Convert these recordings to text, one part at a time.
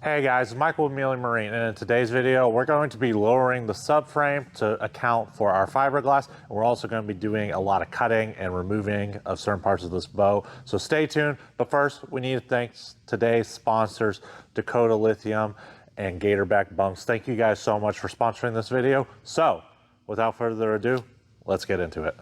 Hey guys, Michael with Mealy Marine, and in today's video we're going to be lowering the subframe to account for our fiberglass, and we're also going to be doing a lot of cutting and removing of certain parts of this bow, so stay tuned. But first we need to thank today's sponsors, Dakota Lithium and Gatorback Bumps. Thank you guys so much for sponsoring this video. So without further ado, let's get into it.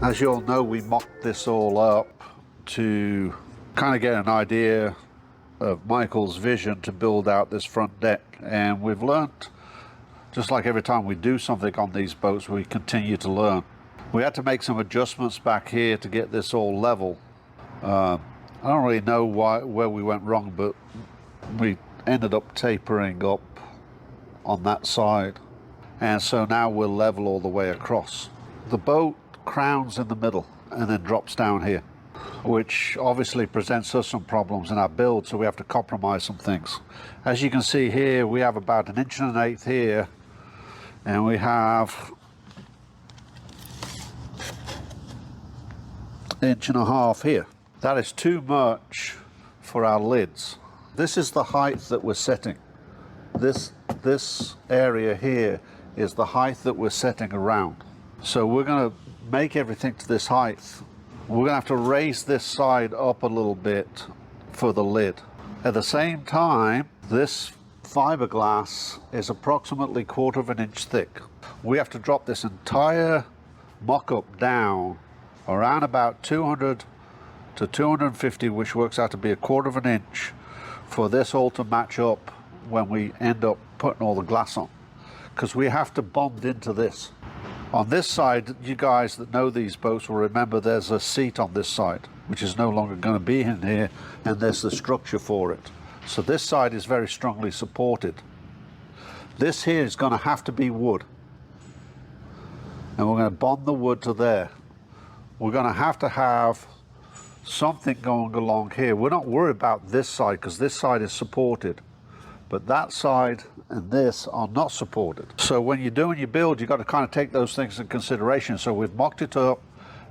As you all know, we mocked this all up to kind of get an idea of Michael's vision to build out this front deck, and we've learnt, just like every time we do something on these boats, we continue to learn. We had to make some adjustments back here to get this all level. I don't really know where we went wrong, but we ended up tapering up on that side, and so now we're level all the way across. The boat crowns in the middle and then drops down here, which obviously presents us some problems in our build, so we have to compromise some things. As you can see here, we have about 1 1/8 inches here, and we have 1.5 inches here. That is too much for our lids. This is the height that we're setting. This area here is the height that we're setting around. So we're going to make everything to this height. We're going to have to raise this side up a little bit for the lid. At the same time, this fiberglass is approximately 1/4 inch thick. We have to drop this entire mock-up down around about 200 to 250, which works out to be 1/4 inch, for this all to match up when we end up putting all the glass on, because we have to bond into this. On this side, you guys that know these boats will remember there's a seat on this side, which is no longer going to be in here, and there's the structure for it. So this side is very strongly supported. This here is going to have to be wood, and we're going to bond the wood to there. We're going to have something going along here. We're not worried about this side because this side is supported, but that side and this are not supported. So when you're doing your build, you've got to kind of take those things into consideration. So we've mocked it up,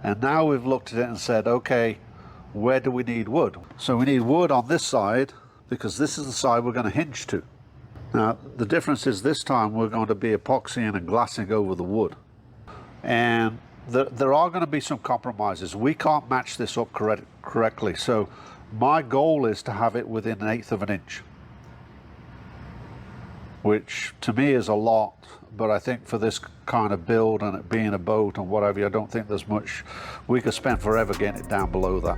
and now we've looked at it and said, okay, where do we need wood? So we need wood on this side, because this is the side we're going to hinge to. Now the difference is this time we're going to be epoxying and glassing over the wood, and there are going to be some compromises. We can't match this up correctly, so my goal is to have it within 1/8 inch, which to me is a lot, but I think for this kind of build and it being a boat and whatever, I don't think there's much. We could spend forever getting it down below that.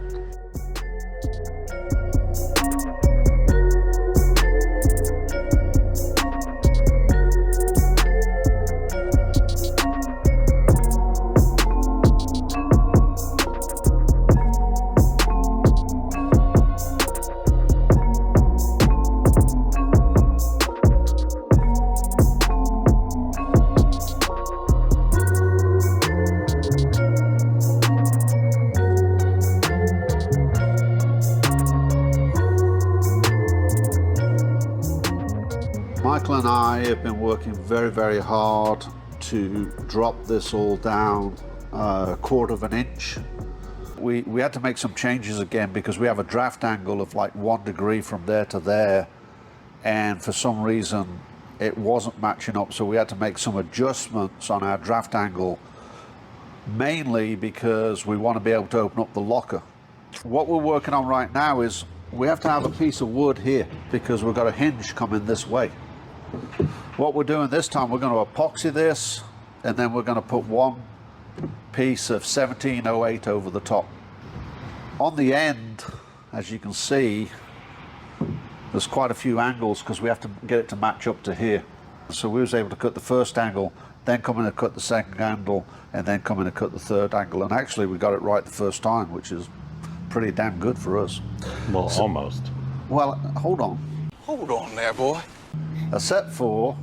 Michael and I have been working very hard to drop this all down 1/4 inch. We had to make some changes again because we have a draft angle of like 1 degree from there to there, and for some reason it wasn't matching up, so we had to make some adjustments on our draft angle, mainly because we want to be able to open up the locker. What we're working on right now is we have to have a piece of wood here because we've got a hinge coming this way. What we're doing this time, we're going to epoxy this, and then we're going to put one piece of 1708 over the top. On the end, as you can see, there's quite a few angles because we have to get it to match up to here. So we was able to cut the first angle, then come in and cut the second angle, and then come in and cut the third angle. And actually we got it right the first time, which is pretty damn good for us. Well, almost. Well, hold on. Hold on there, boy. Except for,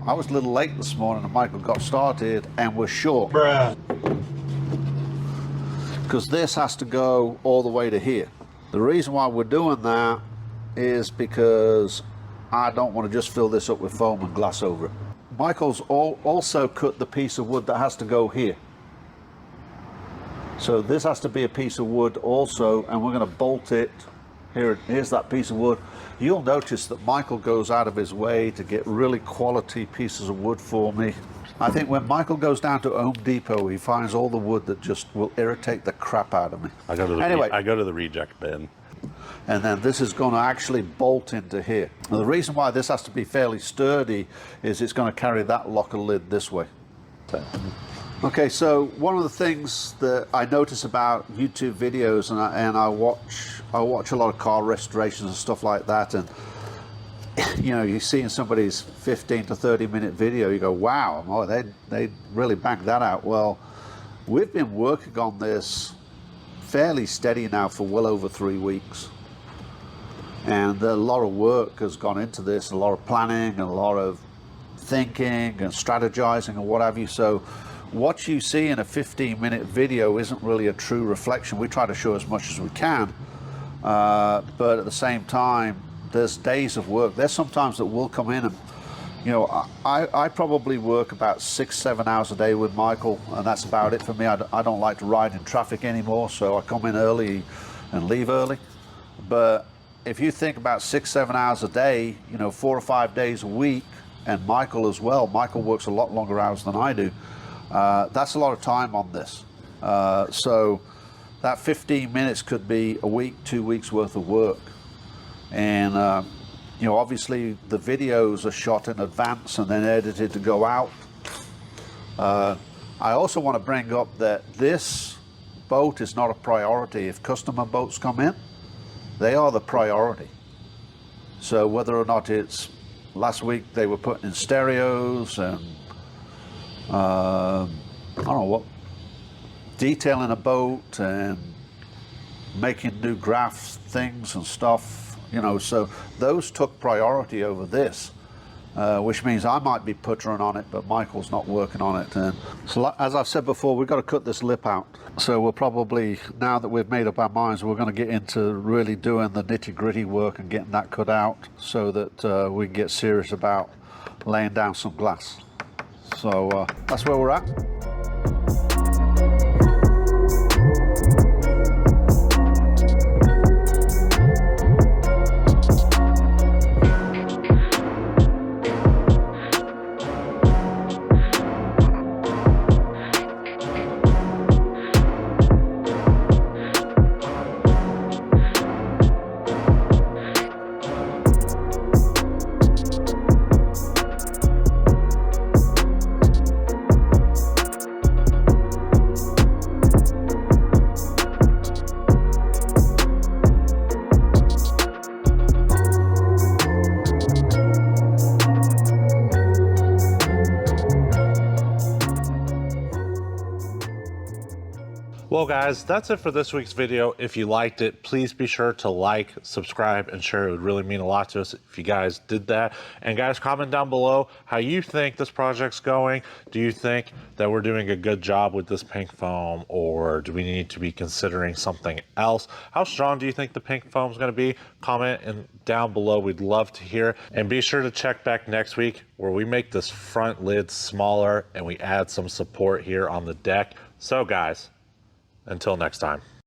I was a little late this morning and Michael got started and was short. Bruh. Because this has to go all the way to here. The reason why we're doing that is because I don't want to just fill this up with foam and glass over it. Michael's also cut the piece of wood that has to go here. So this has to be a piece of wood also, and we're going to bolt it. Here's that piece of wood. You'll notice that Michael goes out of his way to get really quality pieces of wood for me. I think when Michael goes down to Home Depot, he finds all the wood that just will irritate the crap out of me. I go to the reject bin. And then this is going to actually bolt into here. Now, the reason why this has to be fairly sturdy is it's going to carry that locker lid this way. Okay, so one of the things that I notice about YouTube videos, and I watch a lot of car restorations and stuff like that, and you know, you see in somebody's 15 to 30 minute video, you go, wow, oh, they really banked that out. Well, we've been working on this fairly steady now for well over 3 weeks, and a lot of work has gone into this, a lot of planning and a lot of thinking and strategizing and what have you. So what you see in a 15-minute video isn't really a true reflection. We try to show as much as we can, but at the same time, there's days of work. There's sometimes that we'll come in and, you know, I probably work about 6-7 hours a day with Michael, and that's about it for me. I don't like to ride in traffic anymore, so I come in early and leave early. But if you think about 6-7 hours a day, you know, 4 or 5 days a week, and Michael as well, Michael works a lot longer hours than I do. That's a lot of time on this. So that 15 minutes could be a week, 2 weeks worth of work. And you know, obviously the videos are shot in advance and then edited to go out. I also want to bring up that this boat is not a priority. If customer boats come in, they are the priority. So whether or not it's, last week they were putting in stereos and I don't know what, detailing a boat and making new graph things and stuff, you know, so those took priority over this, which means I might be puttering on it, but Michael's not working on it. And so, as I've said before, we've got to cut this lip out. So we'll probably, now that we've made up our minds, we're going to get into really doing the nitty-gritty work and getting that cut out so that we can get serious about laying down some glass. So that's where we're at. Well guys, that's it for this week's video. If you liked it, please be sure to like, subscribe, and share. It would really mean a lot to us if you guys did that. And guys, comment down below how you think this project's going. Do you think that we're doing a good job with this pink foam, or do we need to be considering something else? How strong do you think the pink foam is going to be? Comment down below. We'd love to hear. And be sure to check back next week where we make this front lid smaller and we add some support here on the deck. So guys, until next time.